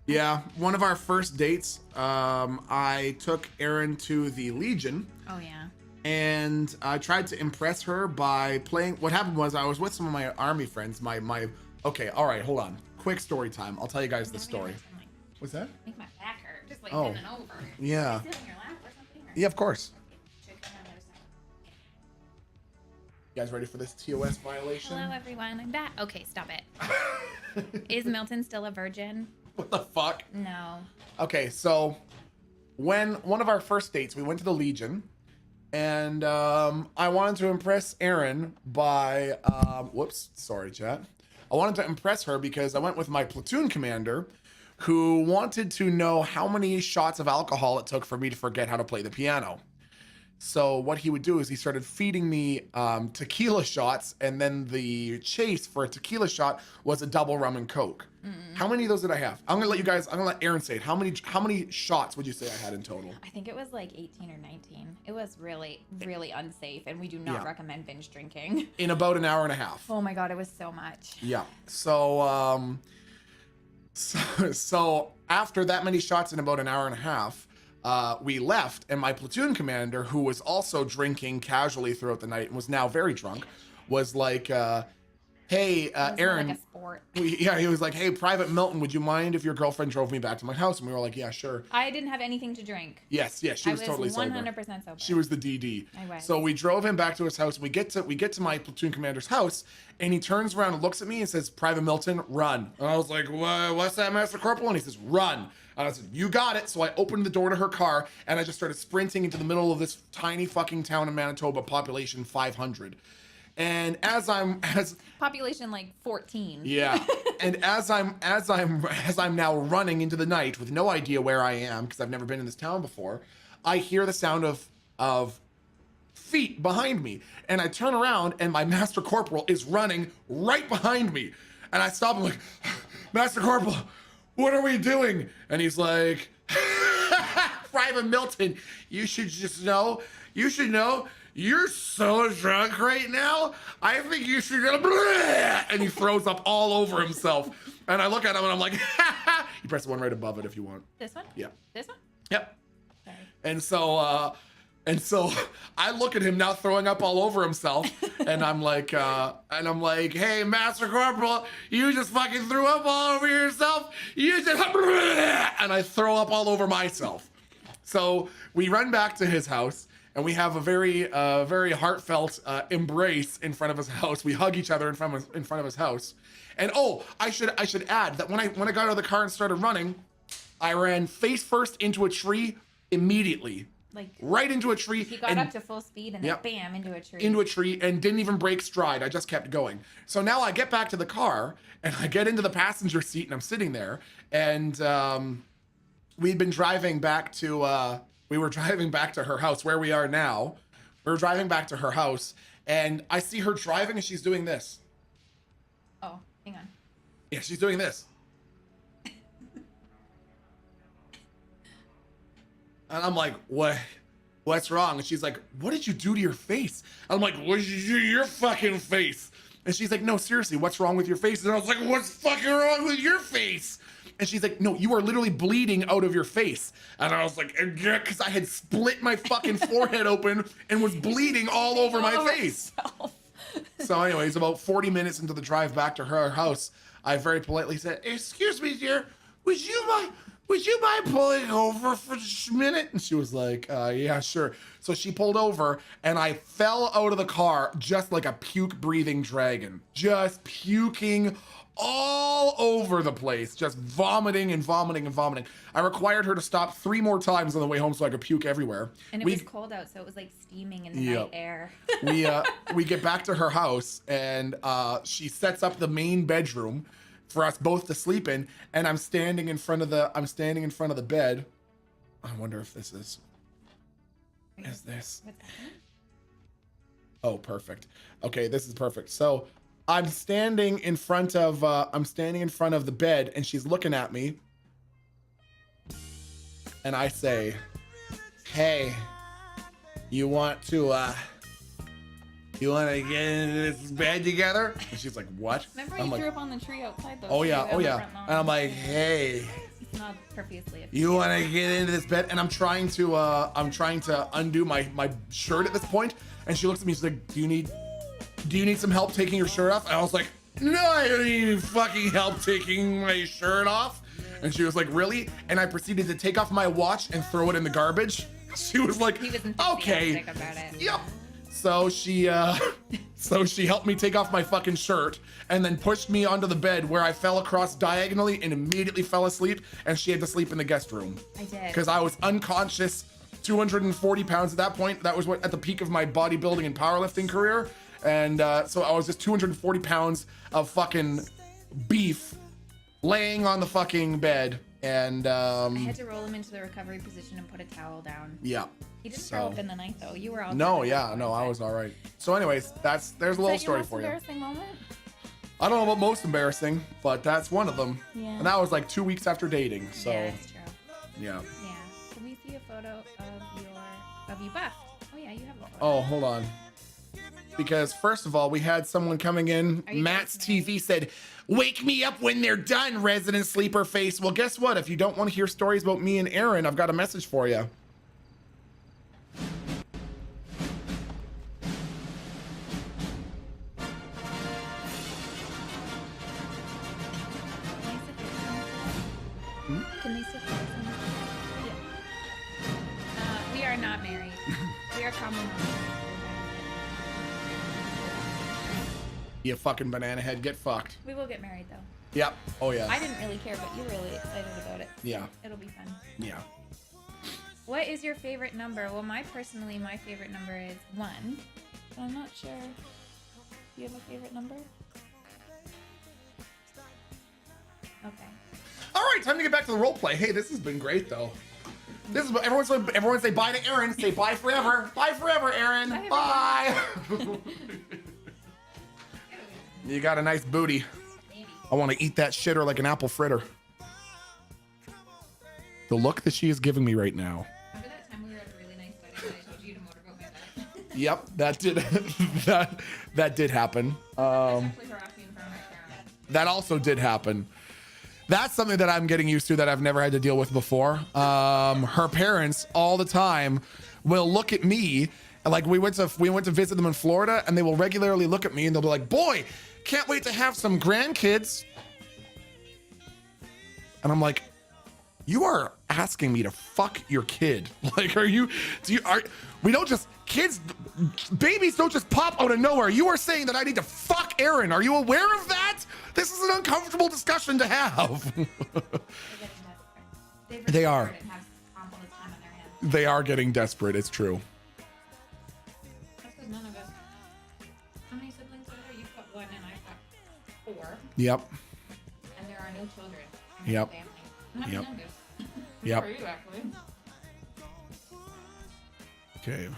Yeah, one of our first dates, I took Erin to the Legion. Oh yeah. And I tried to impress her by playing. What happened was I was with some of my army friends. Okay, all right, hold on. Quick story time. I'll tell you guys the story. What's that? Make my back hurt. Just like Oh. bending over. Yeah. Can I sit on your lap or something? Or? Yeah, of course. Okay, check it on the other side. You guys ready for this TOS violation? Hello everyone, I'm back. Okay, stop it. Is Milton still a virgin? What the fuck? No. Okay, so when one of our first dates, we went to the Legion, and I wanted to impress Erin by, whoops, sorry, chat. I wanted to impress her because I went with my platoon commander, who wanted to know how many shots of alcohol it took for me to forget how to play the piano. So what he would do is he started feeding me tequila shots, and then the chase for a tequila shot was a double rum and coke. How many of those did I have? I'm gonna let Erin say it. How many shots would you say I had in total? I think it was like 18 or 19. It was really, really unsafe, and we do not recommend binge drinking. In about an hour and a half. Oh my god, it was so much. Yeah. So after that many shots in about an hour and a half, we left, and my platoon commander, who was also drinking casually throughout the night and was now very drunk, was like, hey, Erin. Like a sport. He was like, hey, Private Milton, would you mind if your girlfriend drove me back to my house? And we were like, yeah, sure. I didn't have anything to drink. Yes, she was totally sober. 100% sober. She was the DD. I was. So we drove him back to his house. We get to my platoon commander's house, and he turns around and looks at me and says, Private Milton, run. And I was like, what's that, Master Corporal? And he says, run. And I said, you got it. So I opened the door to her car, and I just started sprinting into the middle of this tiny fucking town in Manitoba, population 500. And as population like 14. Yeah. And as I'm now running into the night with no idea where I am, because I've never been in this town before, I hear the sound of feet behind me. And I turn around, and my Master Corporal is running right behind me. And I stop and I'm like, Master Corporal, what are we doing? And he's like, Private Milton, you should know, you're so drunk right now. I think you should go, and he throws up all over himself. And I look at him and I'm like, you press the one right above it if you want. This one? Yeah. This one? Yep. Sorry. And so I look at him now throwing up all over himself, and I'm like, hey, Master Corporal, you just fucking threw up all over yourself. You just, and I throw up all over myself. So we run back to his house, and we have a very heartfelt embrace in front of his house. We hug each other in front of his house. And I should add that when I got out of the car and started running, I ran face first into a tree immediately. Like right into a tree. He got up to full speed and then bam, into a tree. Into a tree, and didn't even break stride. I just kept going. So now I get back to the car, and I get into the passenger seat, and I'm sitting there, and we'd been driving back to we were driving back to her house where we are now. We were driving back to her house, and I see her driving, and she's doing this. Oh, hang on. Yeah, she's doing this. And I'm like, what's wrong? And she's like, what did you do to your face? I'm like, what did you do to your fucking face? And she's like, no, seriously, what's wrong with your face? And I was like, what's fucking wrong with your face? And she's like, no, you are literally bleeding out of your face. And I was like, yeah, because I had split my fucking forehead open and was bleeding all over my face. So anyways, about 40 minutes into the drive back to her house, I very politely said, excuse me, dear, would you mind pulling over for just a minute? And she was like, yeah, sure. So she pulled over, and I fell out of the car just like a puke-breathing dragon. Just puking all over the place. Just vomiting and vomiting and vomiting. I required her to stop 3 more times on the way home so I could puke everywhere. And it was cold out, so it was like steaming in the night air. We get back to her house, and she sets up the main bedroom for us both to sleep in, and I'm standing in front of the bed. I wonder if this is this. Oh, perfect. Okay, this is perfect. So I'm standing in front of the bed, and she's looking at me, and I say, hey, you want to get into this bed together? And she's like, what? Remember you threw up on the tree outside though? Oh yeah. And I'm like, hey, Not profusely. You want to get into this bed? And I'm trying to undo my shirt at this point. And she looks at me, she's like, do you need some help taking your shirt off? And I was like, no, I don't need any fucking help taking my shirt off. And she was like, really? And I proceeded to take off my watch and throw it in the garbage. She was like, He was okay. about it. Yep. So she helped me take off my fucking shirt and then pushed me onto the bed where I fell across diagonally and immediately fell asleep. And she had to sleep in the guest room. I did. Because I was unconscious, 240 pounds at that point. That was what at the peak of my bodybuilding and powerlifting career. And so I was just 240 pounds of fucking beef laying on the fucking bed. And I had to roll him into the recovery position and put a towel down. Yeah. He didn't throw up in the night though. You were all no, yeah, no, I was all right. So anyways, there's a little story for you. Embarrassing moment? I don't know about most embarrassing, but that's one of them. Yeah. And that was like 2 weeks after dating. So yeah, that's true. Yeah. Yeah. Can we see a photo of you buffed? Oh yeah, you have a photo. Oh, hold on. Because first of all, we had someone coming in. Matt's TV said, "Wake me up when they're done, resident sleeper face." Well, guess what? If you don't want to hear stories about me and Erin, I've got a message for you. Can they sit there? Yeah. We are not married. We are common law. You fucking banana head, get fucked. We will get married though. Yep. Oh yeah. I didn't really care, but you're really excited about it. Yeah. It'll be fun. Yeah. What is your favorite number? Well, my favorite number is 1. But I'm not sure. Do you have a favorite number? Okay. All right, time to get back to the role play. Hey, this has been great though. This is everyone say bye to Erin. Say bye forever. Bye forever, Erin. Bye. You got a nice booty. I want to eat that shitter like an apple fritter. The look that she is giving me right now. Remember that time we were at a really nice wedding and I told you to motorboat my back? Yep, that did that did happen. That also did happen. That's something that I'm getting used to that I've never had to deal with before. Her parents all the time will look at me, like we went to visit them in Florida, and they will regularly look at me and they'll be like, "Boy, can't wait to have some grandkids." And I'm like, you are asking me to fuck your kid. Like, babies don't just pop out of nowhere. You are saying that I need to fuck Erin. Are you aware of that? This is an uncomfortable discussion to have. They are. They are getting desperate. It's true. That's because none of us. How many siblings are there? You've got 1 and I've got 4. Yep. And there are no children. Yep. Family. I'm the youngest. Yep. For you, actually. Okay.